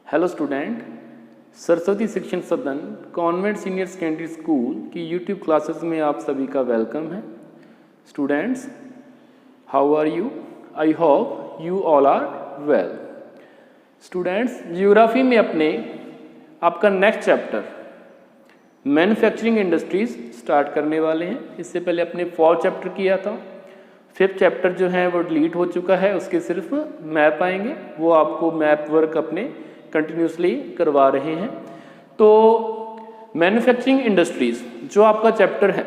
Hello student, Saraswati Shikshan Sadan convent senior secondary school की YouTube classes में आप सभी का वेलकम है। Students, how are you? I hope you all are well. Students, geography में आपका next chapter manufacturing industries start करने वाले हैं। इससे पहले अपने 4th चैप्टर किया था। 5th चैप्टर जो है वो डिलीट हो चुका है, उसके सिर्फ मैप आएंगे, वो आपको मैप वर्क अपने कंटिन्यूसली करवा रहे हैं। तो मैन्युफैक्चरिंग इंडस्ट्रीज जो आपका चैप्टर है,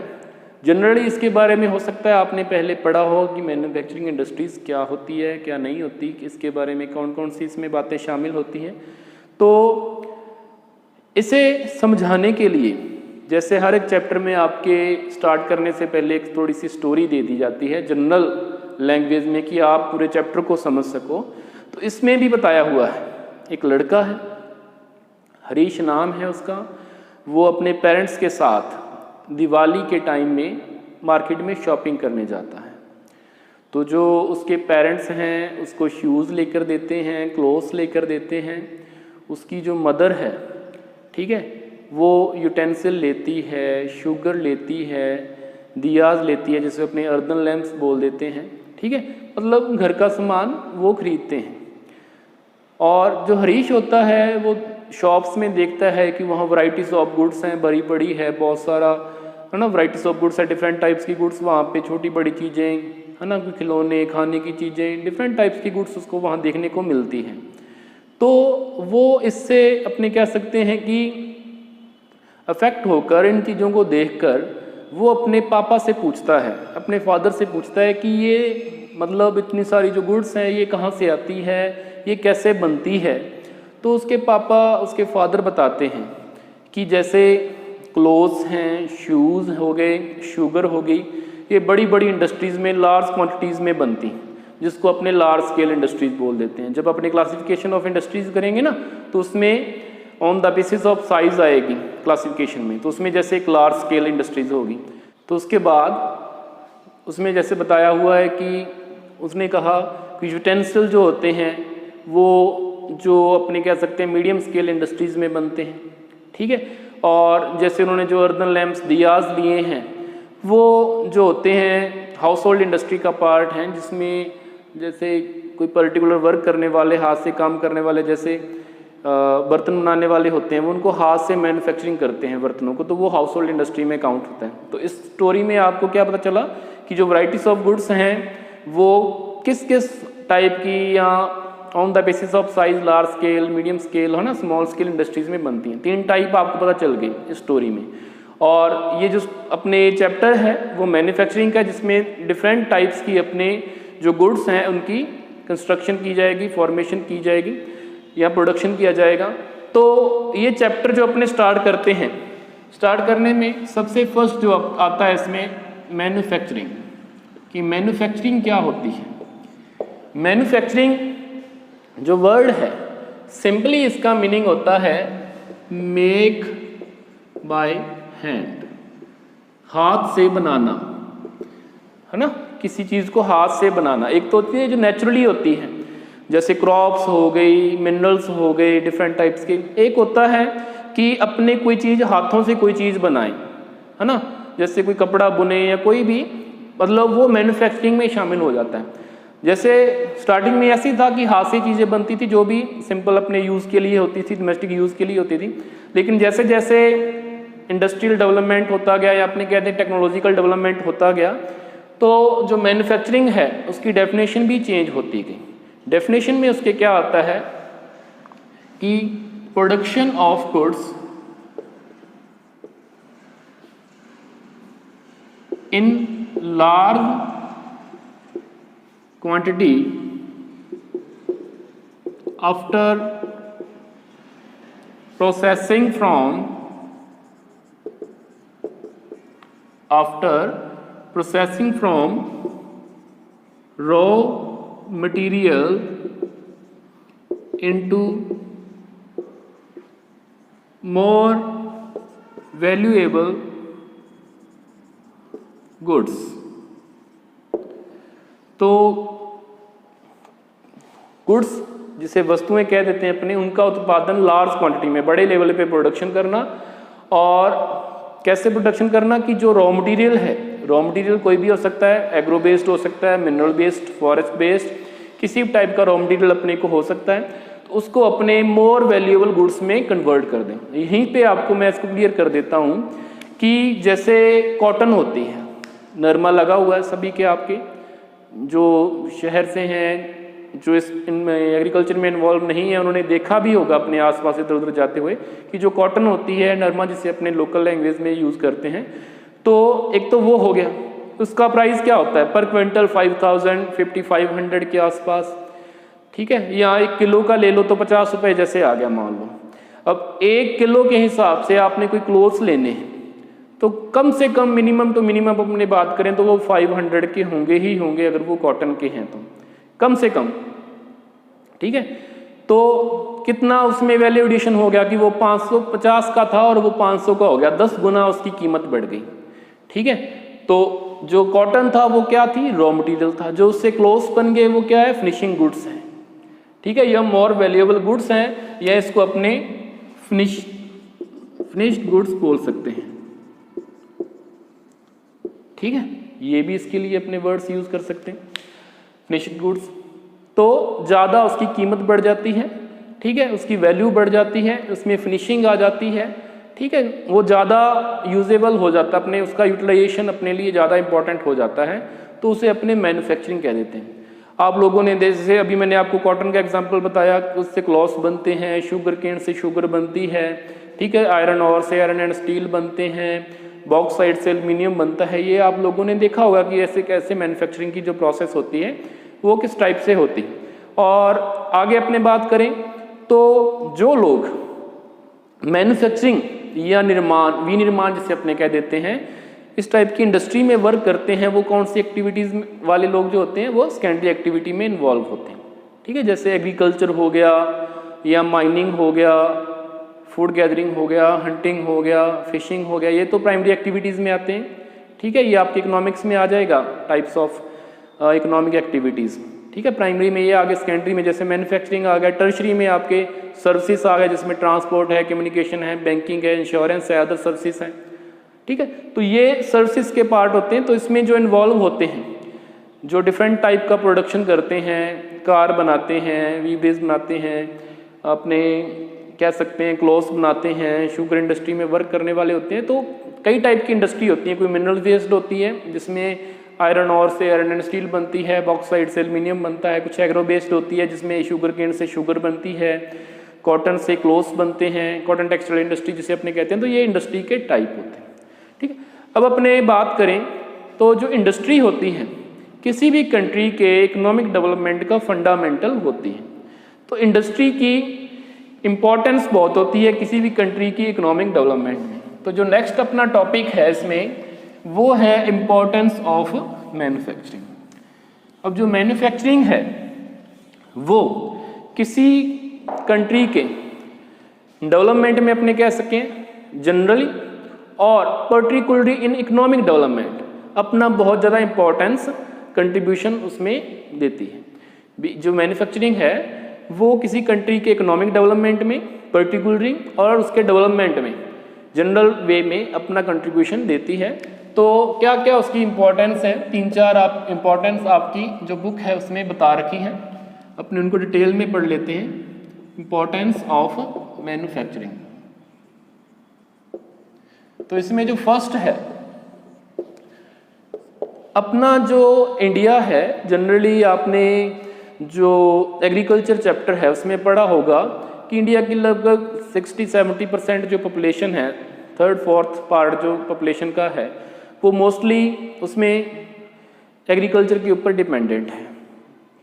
जनरली इसके बारे में हो सकता है आपने पहले पढ़ा हो कि मैन्युफैक्चरिंग इंडस्ट्रीज क्या होती है, क्या नहीं होती, इसके बारे में कौन कौन सी इसमें बातें शामिल होती हैं। तो इसे समझाने के लिए जैसे हर एक चैप्टर में आपके स्टार्ट करने से पहले एक थोड़ी सी स्टोरी दे दी जाती है जनरल लैंग्वेज में कि आप पूरे चैप्टर को समझ सको, तो इसमें भी बताया हुआ है। एक लड़का है, हरीश नाम है उसका, वो अपने पेरेंट्स के साथ दिवाली के टाइम में मार्केट में शॉपिंग करने जाता है। तो जो उसके पेरेंट्स हैं उसको शूज़ लेकर देते हैं, क्लोथ्स लेकर देते हैं। उसकी जो मदर है, ठीक है, वो यूटेंसिल लेती है, शुगर लेती है, दियाज लेती है, जिसे अपने अर्दन लैम्प्स बोल देते हैं, ठीक है, मतलब घर का सामान वो खरीदते हैं। और जो हरीश होता है वो शॉप्स में देखता है कि वहाँ वैराइटीज़ ऑफ गुड्स हैं, बड़ी बड़ी है, बहुत सारा है ना, वैराइटीज़ ऑफ गुड्स है, डिफरेंट टाइप्स की गुड्स वहाँ पे, छोटी बड़ी चीज़ें है ना, खिलौने, खाने की चीज़ें, डिफरेंट टाइप्स की गुड्स उसको वहाँ देखने को मिलती हैं। तो वो इससे अपने कह सकते हैं कि अफेक्ट होकर, इन चीज़ों को देखकर वो अपने पापा से पूछता है, अपने फादर से पूछता है कि ये मतलब इतनी सारी जो गुड्स हैं ये कहाँ से आती है, ये कैसे बनती है। तो उसके पापा, उसके फादर बताते हैं कि जैसे क्लोथ्स हैं, शूज़ हो गए, शुगर हो गई, ये बड़ी बड़ी इंडस्ट्रीज़ में लार्ज क्वांटिटीज़ में बनती हैं, जिसको अपने लार्ज स्केल इंडस्ट्रीज़ बोल देते हैं। जब अपने क्लासिफिकेशन ऑफ इंडस्ट्रीज़ करेंगे ना, तो उसमें on the basis of size आएगी क्लासिफिकेशन में, तो उसमें जैसे एक लार्ज स्केल इंडस्ट्रीज़ होगी। तो उसके बाद उसमें जैसे बताया हुआ है कि उसने कहा कि यूटेंसिल जो होते हैं वो जो अपने कह सकते हैं मीडियम स्केल इंडस्ट्रीज़ में बनते हैं, ठीक है। और जैसे उन्होंने जो अर्दन लैम्प्स, दियाज लिए हैं, वो जो होते हैं हाउस होल्ड इंडस्ट्री का पार्ट हैं, जिसमें जैसे कोई पर्टिकुलर वर्क करने वाले, हाथ से काम करने वाले, जैसे बर्तन बनाने वाले होते हैं, वो उनको हाथ से मैन्युफैक्चरिंग करते हैं बर्तनों को, तो वो हाउस होल्ड इंडस्ट्री में काउंट होता है। तो इस स्टोरी में आपको क्या पता चला कि जो वैराइटीज़ ऑफ गुड्स हैं वो किस किस टाइप की, या on the basis of size, large scale, medium scale, है ना, स्मॉल स्केल इंडस्ट्रीज़ में बनती हैं। 3 टाइप आपको पता चल गई इस स्टोरी में। और ये जो अपने चैप्टर है वो मैन्युफैक्चरिंग का, जिसमें डिफरेंट टाइप्स की अपने जो गुड्स हैं उनकी कंस्ट्रक्शन की जाएगी, फॉर्मेशन की जाएगी या प्रोडक्शन किया जाएगा। तो ये चैप्टर जो अपने स्टार्ट करते हैं, स्टार्ट करने में सबसे फर्स्ट जो आता है इसमें मैन्युफैक्चरिंग, कि मैन्युफैक्चरिंग क्या होती है। मैन्युफैक्चरिंग जो वर्ड है, सिंपली इसका मीनिंग होता है मेक बाय हैंड, हाथ से बनाना, है ना, किसी चीज़ को हाथ से बनाना। एक तो होती है जो नेचुरली होती है, जैसे क्रॉप्स हो गई, मिनरल्स हो गए, डिफरेंट टाइप्स के। एक होता है कि अपने कोई चीज़ हाथों से कोई चीज़ बनाएं, है ना, जैसे कोई कपड़ा बुने या कोई भी, मतलब वो मैन्युफैक्चरिंग में शामिल हो जाता है। जैसे स्टार्टिंग में ऐसी था कि हाथ से चीज़ें बनती थी, जो भी सिंपल अपने यूज़ के लिए होती थी, डोमेस्टिक यूज़ के लिए होती थी। लेकिन जैसे जैसे इंडस्ट्रियल डेवलपमेंट होता गया, या अपने कहते हैं टेक्नोलॉजिकल डेवलपमेंट होता गया, तो जो मैन्युफैक्चरिंग है उसकी डेफिनेशन भी चेंज होती गई। डेफिनेशन में उसके क्या आता है कि production of goods in large quantity after processing from raw material into more valuable goods। तो गुड्स जिसे वस्तुएं कह देते हैं अपने, उनका उत्पादन लार्ज क्वांटिटी में, बड़े लेवल पे प्रोडक्शन करना। और कैसे प्रोडक्शन करना कि जो रॉ मटेरियल है, रॉ मटेरियल कोई भी हो सकता है, एग्रो बेस्ड हो सकता है, मिनरल बेस्ड, फॉरेस्ट बेस्ड, किसी भी टाइप का रॉ मटेरियल अपने को हो सकता है, तो उसको अपने मोर वैल्यूएबल गुड्स में कन्वर्ट कर दें। यहीं पे आपको मैं इसको क्लियर कर देता हूँ कि जैसे कॉटन होती है, नरमा लगा हुआ है सभी के, आपके जो शहर से हैं, जो इस इनमें एग्रीकल्चर में इन्वॉल्व नहीं है, उन्होंने देखा भी होगा अपने आसपास इधर उधर जाते हुए कि जो कॉटन होती है, नरमा, जिसे अपने लोकल लैंग्वेज में यूज़ करते हैं, तो एक तो वो हो गया, उसका प्राइस क्या होता है पर क्विंटल 5000 5500 के आसपास, ठीक है। यहाँ 1 किलो का ले लो तो 50 रुपये जैसे आ गया मान लो। अब 1 किलो के हिसाब से आपने कोई क्लोथ्स लेने हैं तो कम से कम मिनिमम टू मिनिमम अपने बात करें तो वो 500 के होंगे ही होंगे, अगर वो कॉटन के हैं तो कम से कम, ठीक है। तो कितना उसमें वैल्यू एडिशन हो गया कि वो 550 का था और वो 500 का हो गया, 10 गुना उसकी कीमत बढ़ गई, ठीक है। तो जो कॉटन था वो क्या थी, रॉ मटेरियल था, जो उससे क्लोथ्स बन गए वो क्या है, फिनिशिंग गुड्स हैं, ठीक है। यह मोर वैल्यूएबल गुड्स हैं, या इसको अपने फिनिश्ड गुड्स बोल सकते हैं, ठीक है। ये भी इसके लिए अपने वर्ड्स यूज कर सकते हैं, फिनिश्ड गुड्स। तो ज़्यादा उसकी कीमत बढ़ जाती है, ठीक है, उसकी वैल्यू बढ़ जाती है, उसमें फिनिशिंग आ जाती है, ठीक है, वो ज़्यादा यूजेबल हो जाता है, अपने उसका यूटिलाइजेशन अपने लिए ज़्यादा इंपॉर्टेंट हो जाता है, तो उसे अपने मैन्युफैक्चरिंग कह देते हैं। आप लोगों ने जैसे अभी मैंने आपको कॉटन का एग्जांपल बताया, उससे क्लॉथ्स बनते हैं, शुगर केन से शुगर बनती है, ठीक है, आयरन और से आयरन एंड स्टील बनते हैं, बॉक्साइट से एल्युमिनियम बनता है। ये आप लोगों ने देखा होगा कि ऐसे कैसे मैन्युफैक्चरिंग की जो प्रोसेस होती है वो किस टाइप से होती है। और आगे अपने बात करें तो जो लोग मैन्युफैक्चरिंग या निर्माण, विनिर्माण जिसे अपने कह देते हैं, इस टाइप की इंडस्ट्री में वर्क करते हैं, वो कौन सी एक्टिविटीज़ वाले लोग जो होते हैं वो सेकेंडरी एक्टिविटी में इन्वॉल्व होते हैं, ठीक है। जैसे एग्रीकल्चर हो गया, या माइनिंग हो गया, फूड गैदरिंग हो गया, हंटिंग हो गया, फिशिंग हो गया, ये तो प्राइमरी एक्टिविटीज़ में आते हैं, ठीक है। ये आपके इकोनॉमिक्स में आ जाएगा, टाइप्स ऑफ इकोनॉमिक एक्टिविटीज़, ठीक है। प्राइमरी में ये आ गया, सेकेंडरी में जैसे मैन्युफैक्चरिंग आ गया, टर्शरी में आपके सर्विसेज आ गए, जिसमें ट्रांसपोर्ट है, कम्युनिकेशन है, बैंकिंग है, इंश्योरेंस है, अदर सर्विसेज हैं, ठीक है। तो ये सर्विसेज के पार्ट होते हैं। तो इसमें जो इन्वॉल्व होते हैं, जो डिफरेंट टाइप का प्रोडक्शन करते हैं, कार बनाते हैं, वीवेज बनाते हैं, अपने कह सकते हैं क्लॉथ्स बनाते हैं, शुगर इंडस्ट्री में वर्क करने वाले होते हैं। तो कई टाइप की इंडस्ट्री होती है, कोई मिनरल बेस्ड होती है जिसमें आयरन और से आयरन एंड स्टील बनती है, बॉक्साइट से एल्युमिनियम बनता है, कुछ एग्रो बेस्ड होती है जिसमें शुगर केन से शुगर बनती है, कॉटन से क्लॉथ्स बनते हैं, कॉटन टेक्सटाइल इंडस्ट्री जिसे अपने कहते हैं। तो ये इंडस्ट्री के टाइप होते हैं, ठीक है। अब अपने बात करें तो जो इंडस्ट्री होती है किसी भी कंट्री के इकोनॉमिक डेवलपमेंट का फंडामेंटल होती है। तो इंडस्ट्री की इम्पॉर्टेंस बहुत होती है किसी भी कंट्री की इकोनॉमिक डेवलपमेंट में। तो जो नेक्स्ट अपना टॉपिक है इसमें वो है इम्पॉर्टेंस ऑफ मैन्युफैक्चरिंग। अब जो मैन्युफैक्चरिंग है वो किसी कंट्री के डेवलपमेंट में अपने कह सकें जनरली और पर्टिकुलरली इन इकोनॉमिक डेवलपमेंट अपना बहुत ज़्यादा इम्पोर्टेंस कंट्रीब्यूशन उसमें देती है। जो मैन्युफैक्चरिंग है वो किसी कंट्री के इकोनॉमिक डेवलपमेंट में पर्टिकुलरली और उसके डेवलपमेंट में जनरल वे में अपना कंट्रीब्यूशन देती है। तो क्या क्या उसकी इम्पोर्टेंस है, 3-4 आप इम्पोर्टेंस आपकी जो बुक है उसमें बता रखी है, अपने उनको डिटेल में पढ़ लेते हैं। इम्पोर्टेंस ऑफ मैन्युफैक्चरिंग, तो इसमें जो फर्स्ट है अपना जो इंडिया है, जनरली आपने जो एग्रीकल्चर चैप्टर है उसमें पढ़ा होगा कि इंडिया की लगभग 60-70% जो पॉपुलेशन है, 3/4 पार्ट जो पॉपुलेशन का है वो मोस्टली उसमें एग्रीकल्चर के ऊपर डिपेंडेंट है,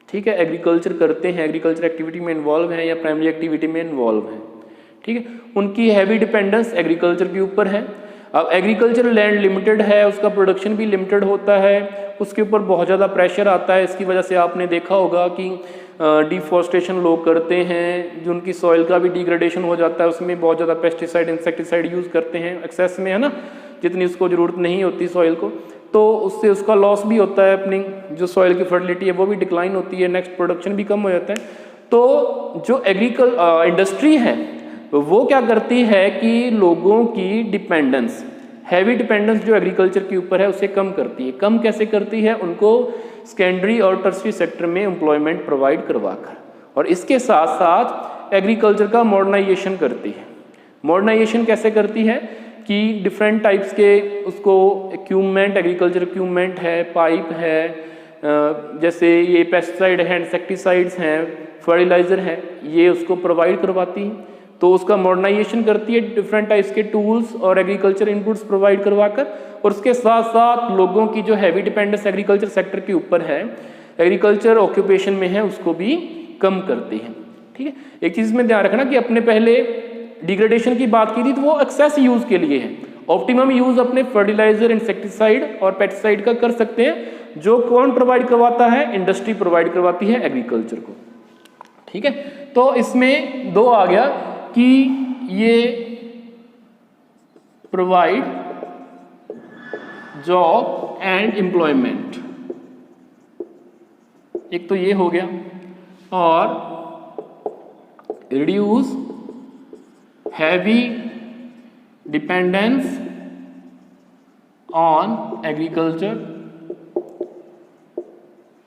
ठीक है। एग्रीकल्चर करते हैं, एग्रीकल्चर एक्टिविटी में इन्वॉल्व हैं या प्राइमरी एक्टिविटी में इन्वॉल्व हैं, ठीक है। उनकी हैवी डिपेंडेंस एग्रीकल्चर के ऊपर है। अब एग्रीकल्चर लैंड लिमिटेड है, उसका प्रोडक्शन भी लिमिटेड होता है, उसके ऊपर बहुत ज़्यादा प्रेशर आता है। इसकी वजह से आपने देखा होगा कि डिफॉरेस्टेशन लोग करते हैं, जो उनकी सॉइल का भी डिग्रेडेशन हो जाता है, उसमें बहुत ज़्यादा पेस्टिसाइड इंसेक्टिसाइड यूज़ करते हैं एक्सेस में, है ना, जितनी उसको ज़रूरत नहीं होती सॉइल को, तो उससे उसका लॉस भी होता है, अपनी जो सॉइल की फर्टिलिटी है वो भी डिक्लाइन होती है, नेक्स्ट प्रोडक्शन भी कम हो जाता है। तो जो इंडस्ट्री है वो क्या करती है कि लोगों की डिपेंडेंस, हैवी डिपेंडेंस जो एग्रीकल्चर के ऊपर है उसे कम करती है। कम कैसे करती है? उनको सेकेंडरी और टर्शरी सेक्टर में एम्प्लॉयमेंट प्रोवाइड करवाकर, और इसके साथ साथ एग्रीकल्चर का मॉडर्नाइजेशन करती है। मॉडर्नाइजेशन कैसे करती है कि डिफरेंट टाइप्स के उसको इक्विपमेंट, एग्रीकल्चर इक्विपमेंट है, पाइप है, जैसे ये पेस्टिसाइड है, इंसेक्टिसाइड्स हैं, फर्टिलाइज़र है, ये उसको प्रोवाइड करवाती है। तो उसका मॉडर्नाइजेशन करती है, डिफरेंट टाइप्स के टूल्स और एग्रीकल्चर इनपुट्स प्रोवाइड करवाकर, और उसके साथ साथ लोगों की जो हैवी डिपेंडेंस एग्रीकल्चर सेक्टर के ऊपर है, एग्रीकल्चर ऑक्यूपेशन में है, उसको भी कम करती है। ठीक है, एक चीज़ में ध्यान रखना कि अपने पहले डिग्रेडेशन की बात की थी तो वो एक्सेस यूज़ के लिए है। ऑप्टिमम यूज़ अपने फर्टिलाइजर, इंसेक्टिसाइड और पेस्टिसाइड का कर सकते हैं। जो कौन प्रोवाइड करवाता है? इंडस्ट्री प्रोवाइड करवाती है एग्रीकल्चर को। ठीक है, तो इसमें दो आ गया कि ये प्रोवाइड जॉब एंड एम्प्लॉयमेंट, एक तो ये हो गया, और reduce heavy dependence on agriculture,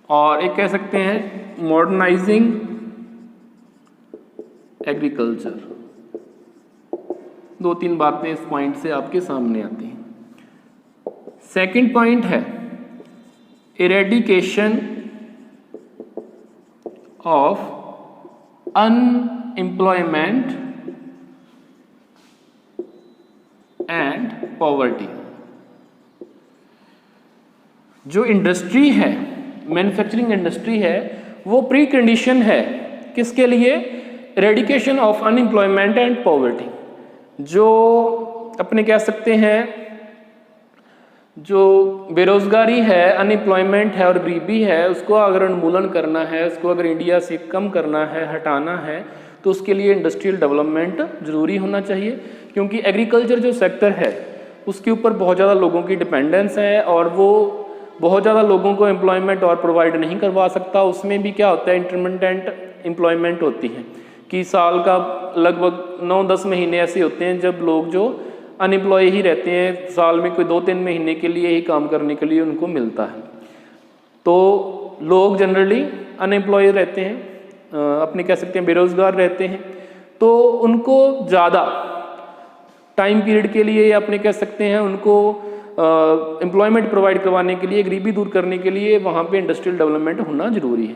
और एक कह सकते हैं मॉडर्नाइजिंग एग्रीकल्चर। दो तीन बातें इस पॉइंट से आपके सामने आती हैं। सेकंड पॉइंट है eradication of unemployment and poverty. जो इंडस्ट्री है, मैन्युफैक्चरिंग इंडस्ट्री है, वो प्री कंडीशन है किसके लिए? Eradication of unemployment and poverty. जो अपने कह सकते हैं जो बेरोजगारी है, अनएम्प्लॉयमेंट है और गरीबी है, उसको अगर उन्मूलन करना है, उसको अगर इंडिया से कम करना है, हटाना है, तो उसके लिए इंडस्ट्रियल डेवलपमेंट जरूरी होना चाहिए। क्योंकि एग्रीकल्चर जो सेक्टर है उसके ऊपर बहुत ज़्यादा लोगों की डिपेंडेंस है, और वो बहुत ज़्यादा लोगों को एम्प्लॉयमेंट और प्रोवाइड नहीं करवा सकता। उसमें भी क्या होता है, इंटरमिटेंट एम्प्लॉयमेंट होती है कि साल का लगभग 9-10 महीने ऐसे होते हैं जब लोग जो अनएम्प्लॉय ही रहते हैं, साल में कोई 2-3 महीने के लिए ही काम करने के लिए उनको मिलता है। तो लोग जनरली अनएम्प्लॉय रहते हैं, अपने कह सकते हैं बेरोजगार रहते हैं, तो उनको ज़्यादा टाइम पीरियड के लिए, या अपने कह सकते हैं उनको एम्प्लॉयमेंट प्रोवाइड करवाने के लिए, गरीबी दूर करने के लिए वहाँ पे इंडस्ट्रियल डेवलपमेंट होना ज़रूरी है।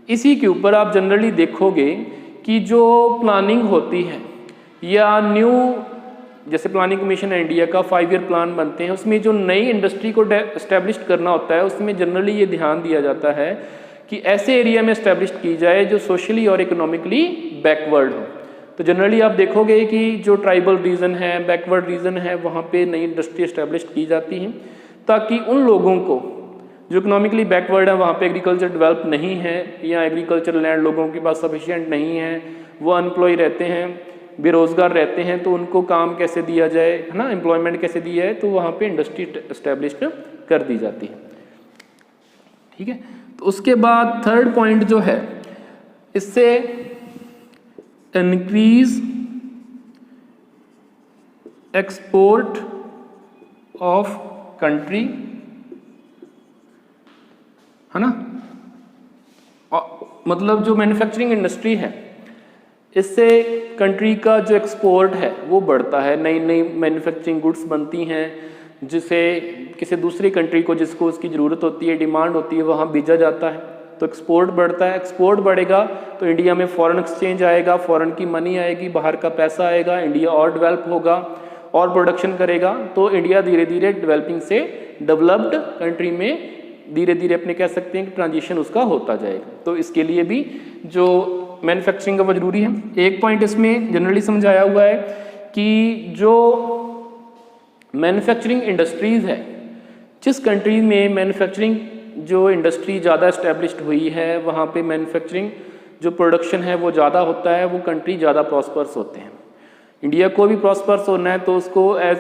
इसी के ऊपर आप जनरली देखोगे कि जो प्लानिंग होती है या न्यू, जैसे प्लानिंग कमीशन है इंडिया का, 5 ईयर प्लान बनते हैं, उसमें जो नई इंडस्ट्री को एस्टेब्लिश करना होता है उसमें जनरली ये ध्यान दिया जाता है कि ऐसे एरिया में एस्टेब्लिश की जाए जो सोशली और इकोनॉमिकली बैकवर्ड हो। तो जनरली आप देखोगे कि जो ट्राइबल रीजन है, बैकवर्ड रीजन है, वहाँ पे नई इंडस्ट्री एस्टेब्लिश की जाती हैं ताकि उन लोगों को जो इकोनॉमिकली बैकवर्ड है, वहाँ पे एग्रीकल्चर डेवलप नहीं है या एग्रीकल्चर लैंड लोगों के पास सफिशिएंट नहीं है, वो अनएम्प्लॉय रहते हैं, बेरोजगार रहते हैं, तो उनको काम कैसे दिया जाए, है ना, एम्प्लॉयमेंट कैसे दिया है, तो वहाँ पे इंडस्ट्री एस्टेब्लिश कर दी जाती है। ठीक है, तो उसके बाद थर्ड पॉइंट जो है, इससे इंक्रीज एक्सपोर्ट ऑफ कंट्री, है ना, मतलब जो मैन्युफैक्चरिंग इंडस्ट्री है इससे कंट्री का जो एक्सपोर्ट है वो बढ़ता है। नई नई मैन्युफैक्चरिंग गुड्स बनती हैं जिसे किसी दूसरी कंट्री को, जिसको उसकी ज़रूरत होती है, डिमांड होती है, वहाँ भेजा जाता है, तो एक्सपोर्ट बढ़ता है। एक्सपोर्ट बढ़ेगा तो इंडिया में फॉरेन एक्सचेंज आएगा, फॉरेन की मनी आएगी, बाहर का पैसा आएगा, इंडिया और डेवलप होगा और प्रोडक्शन करेगा, तो इंडिया धीरे धीरे डेवलपिंग से डेवलप्ड कंट्री में धीरे धीरे अपने कह सकते हैं कि ट्रांजिशन उसका होता जाएगा। तो इसके लिए भी जो मैन्युफैक्चरिंग का वो जरूरी है। एक पॉइंट इसमें जनरली समझाया हुआ है कि जो मैन्युफैक्चरिंग इंडस्ट्रीज़ है, जिस कंट्री में मैन्युफैक्चरिंग जो इंडस्ट्री ज़्यादा इस्टेब्लिश्ड हुई है, वहाँ पे मैन्युफैक्चरिंग जो प्रोडक्शन है वो ज़्यादा होता है, वो कंट्री ज़्यादा प्रॉस्पर्स होते हैं। इंडिया को भी प्रॉस्पर्स होना है तो उसको एज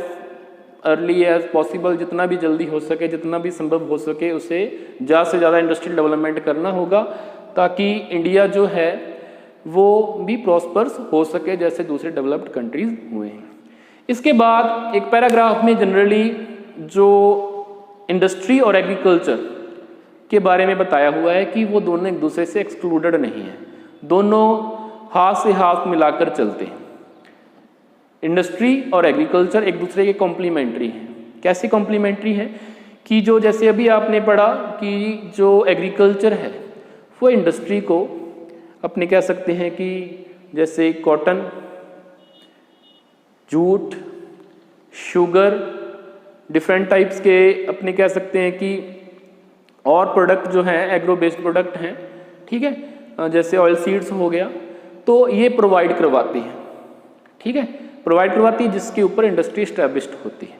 अर्ली एज पॉसिबल, जितना भी जल्दी हो सके, जितना भी संभव हो सके, उसे ज़्यादा से ज़्यादा इंडस्ट्रियल डेवलपमेंट करना होगा ताकि इंडिया जो है वो भी प्रॉस्पर्स हो सके जैसे दूसरे डेवलप्ड कंट्रीज हुए हैं। इसके बाद एक पैराग्राफ में जनरली जो इंडस्ट्री और एग्रीकल्चर के बारे में बताया हुआ है कि वो दोनों एक दूसरे से एक्सक्लूडेड नहीं है, दोनों हाथ से हाथ मिलाकर चलते हैं। इंडस्ट्री और एग्रीकल्चर एक दूसरे के कॉम्प्लीमेंट्री हैं। कैसे कॉम्प्लीमेंट्री है कि जो जैसे अभी आपने पढ़ा कि जो एग्रीकल्चर है वो इंडस्ट्री को अपने कह सकते हैं कि जैसे cotton, jute, sugar, different types के अपने कह सकते हैं कि और प्रोडक्ट जो हैं एग्रो बेस्ड प्रोडक्ट हैं, ठीक है, जैसे ऑयल सीड्स हो गया, तो ये प्रोवाइड करवाती है, ठीक है, प्रोवाइड करवाती है जिसके ऊपर इंडस्ट्री इस्टेब्लिश्ड होती है।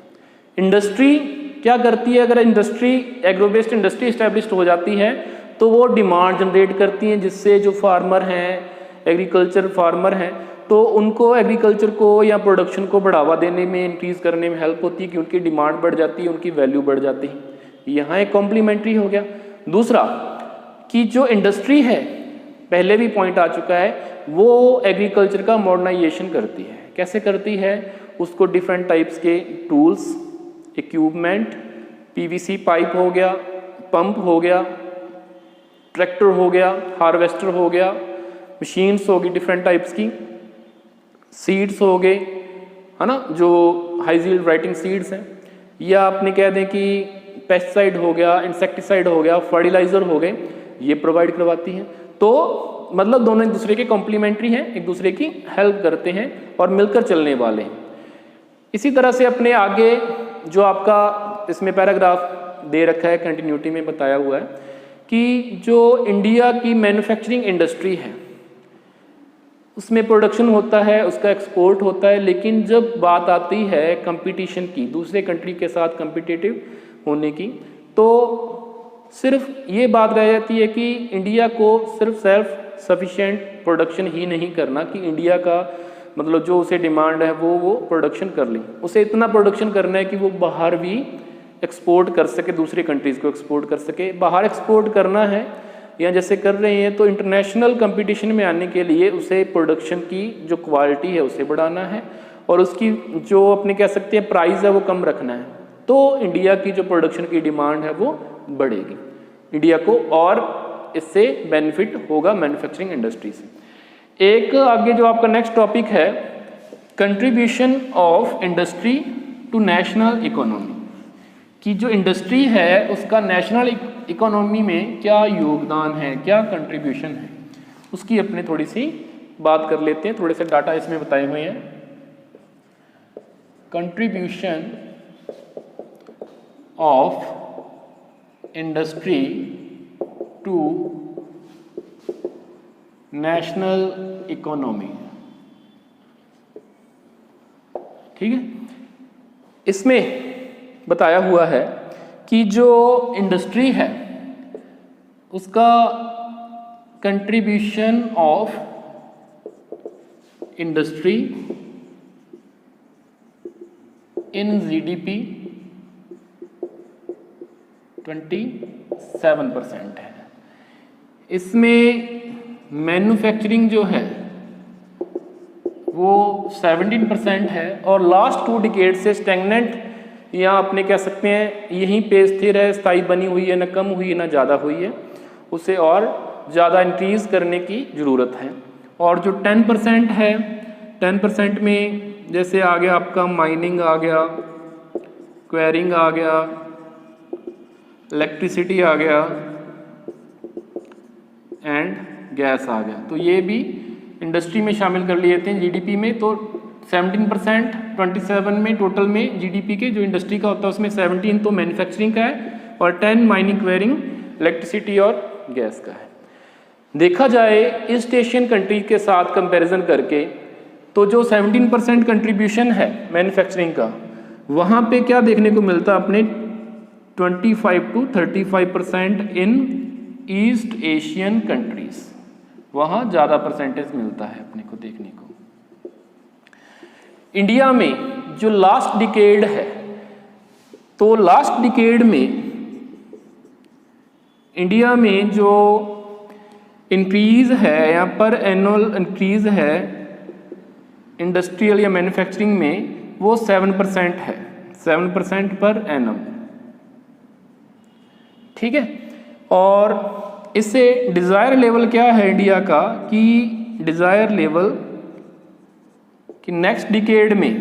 इंडस्ट्री क्या करती है, अगर industry agro based industry established हो जाती है तो वो डिमांड जनरेट करती हैं जिससे जो फार्मर हैं, एग्रीकल्चर फार्मर हैं, तो उनको एग्रीकल्चर को या प्रोडक्शन को बढ़ावा देने में, इंक्रीज़ करने में हेल्प होती है कि उनकी डिमांड बढ़ जाती है, उनकी वैल्यू बढ़ जाती है। यहाँ एक कॉम्प्लीमेंट्री हो गया। दूसरा कि जो इंडस्ट्री है, पहले भी पॉइंट आ चुका है, वो एग्रीकल्चर का मॉडर्नाइजेशन करती है। कैसे करती है? उसको डिफरेंट टाइप्स के टूल्स, इक्विपमेंट, पीवीसी पाइप हो गया, पंप हो गया, ट्रैक्टर हो गया, हार्वेस्टर हो गया, मशीन्स होगी डिफरेंट टाइप्स की, सीड्स हो गए, है ना, जो हाई यील्ड राइटिंग सीड्स हैं, या आपने कह दें कि पेस्टिसाइड हो गया, इंसेक्टिसाइड हो गया, फर्टिलाइजर हो गए, ये प्रोवाइड करवाती हैं। तो मतलब दोनों एक दूसरे के कॉम्प्लीमेंट्री हैं, एक दूसरे की हेल्प करते हैं और मिलकर चलने वाले हैं। इसी तरह से अपने आगे जो आपका इसमें पैराग्राफ दे रखा है, कंटिन्यूटी में बताया हुआ है कि जो इंडिया की मैन्युफैक्चरिंग इंडस्ट्री है उसमें प्रोडक्शन होता है, उसका एक्सपोर्ट होता है, लेकिन जब बात आती है कंपटीशन की, दूसरे कंट्री के साथ कम्पिटिटिव होने की, तो सिर्फ ये बात रह जाती है कि इंडिया को सिर्फ सेल्फ सफिशिएंट प्रोडक्शन ही नहीं करना कि इंडिया का मतलब जो उसे डिमांड है वो प्रोडक्शन कर लें, उसे इतना प्रोडक्शन करना है कि वो बाहर भी एक्सपोर्ट कर सके, दूसरी कंट्रीज़ को एक्सपोर्ट कर सके। बाहर एक्सपोर्ट करना है या जैसे कर रहे हैं तो इंटरनेशनल कंपटीशन में आने के लिए उसे प्रोडक्शन की जो क्वालिटी है उसे बढ़ाना है और उसकी जो अपने कह सकते हैं प्राइस है वो कम रखना है, तो इंडिया की जो प्रोडक्शन की डिमांड है वो बढ़ेगी, इंडिया को और इससे बेनिफिट होगा मैन्युफैक्चरिंग इंडस्ट्री से। एक आगे जो आपका नेक्स्ट टॉपिक है, contribution of industry to national economy, कि जो इंडस्ट्री है उसका नेशनल इकोनॉमी में क्या योगदान है, क्या कंट्रीब्यूशन है, उसकी अपने थोड़ी सी बात कर लेते हैं। थोड़े से डाटा इसमें बताए हुए हैं। Contribution of industry to national economy, ठीक है। इसमें बताया हुआ है कि जो इंडस्ट्री है उसका contribution of industry in GDP 27% है। इसमें मैन्युफैक्चरिंग जो है वो 17% है और लास्ट 2 डिकेड से स्टैग्नेंट या अपने कह सकते हैं यहीं पे स्थिर है, स्थायी बनी हुई है, ना कम हुई है ना ज़्यादा हुई है, उसे और ज़्यादा इंक्रीज़ करने की ज़रूरत है। और जो 10% है, 10% में जैसे आ गया आपका माइनिंग आ गया, क्वेरिंग आ गया, इलेक्ट्रिसिटी आ गया एंड गैस आ गया, तो ये भी इंडस्ट्री में शामिल कर लिए थे जीडीपी में। तो 17%, 27 में टोटल में जीडीपी के जो इंडस्ट्री का होता है उसमें 17 तो मैन्युफैक्चरिंग का है और 10 माइनिंग, क्वेरिंग, इलेक्ट्रिसिटी और गैस का है। देखा जाए ईस्ट एशियन कंट्री के साथ कंपैरिजन करके तो जो 17% कंट्रीब्यूशन है मैन्युफैक्चरिंग का, वहाँ पे क्या देखने को मिलता है अपने 25 to 35% in east Asian countries, वहाँ ज़्यादा परसेंटेज मिलता है अपने को देखने को। इंडिया में जो लास्ट डिकेड है, तो लास्ट डिकेड में इंडिया में जो इंक्रीज है या पर एनुअल इंक्रीज है इंडस्ट्रियल या मैन्युफैक्चरिंग में वो 7% है, 7% पर एनम। ठीक है, और इससे डिज़ायर लेवल क्या है इंडिया का कि डिज़ायर लेवल कि नेक्स्ट डिकेड में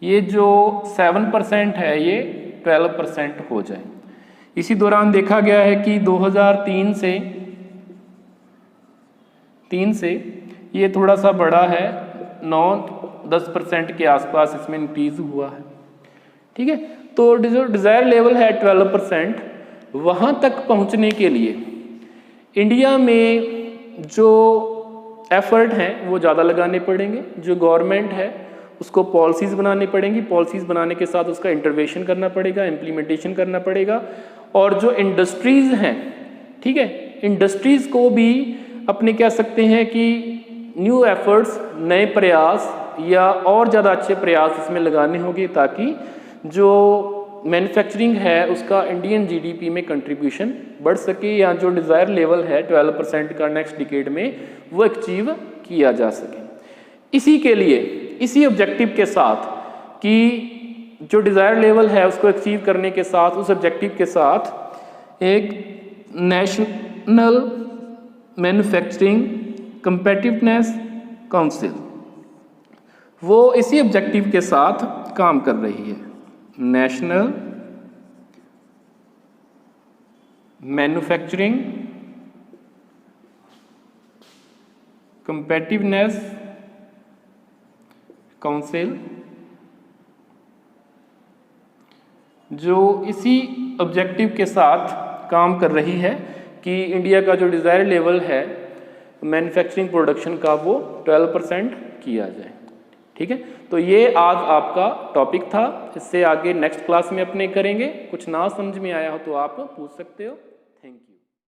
ये जो 7% है ये 12% हो जाए। इसी दौरान देखा गया है कि 2003 से ये थोड़ा सा बढ़ा है, 9-10% के आसपास इसमें इंक्रीज हुआ है। ठीक है, तो जो डिज़ायर लेवल है 12%, वहाँ तक पहुँचने के लिए इंडिया में जो एफर्ट हैं वो ज़्यादा लगाने पड़ेंगे। जो गवर्नमेंट है उसको पॉलिसीज़ बनानी पड़ेंगी, पॉलिसीज़ बनाने के साथ उसका इंटरवेंशन करना पड़ेगा, इम्प्लीमेंटेशन करना पड़ेगा। और जो इंडस्ट्रीज़ हैं, ठीक है, इंडस्ट्रीज़ को भी अपने कह सकते हैं कि न्यू एफर्ट्स, नए प्रयास या और ज़्यादा अच्छे प्रयास इसमें लगाने होंगे ताकि जो मैन्युफैक्चरिंग है उसका इंडियन जीडीपी में कंट्रीब्यूशन बढ़ सके, या जो डिज़ायर लेवल है 12% का नेक्स्ट डिकेड में वो अचीव किया जा सके। इसी के लिए, इसी ऑब्जेक्टिव के साथ कि जो डिज़ायर लेवल है उसको अचीव करने के साथ, उस ऑब्जेक्टिव के साथ एक नेशनल मैन्युफैक्चरिंग कम्पिटिटिवनेस काउंसिल वो इसी ऑब्जेक्टिव के साथ काम कर रही है। नेशनल मैन्युफैक्चरिंग कम्पिटिटिवनेस काउंसिल जो इसी ऑब्जेक्टिव के साथ काम कर रही है कि इंडिया का जो डिज़ायर लेवल है मैन्युफैक्चरिंग प्रोडक्शन का वो 12% किया जाए। ठीक है, तो ये आज आपका टॉपिक था। इससे आगे नेक्स्ट क्लास में अपने करेंगे। कुछ ना समझ में आया हो तो आप पूछ सकते हो। Thank you.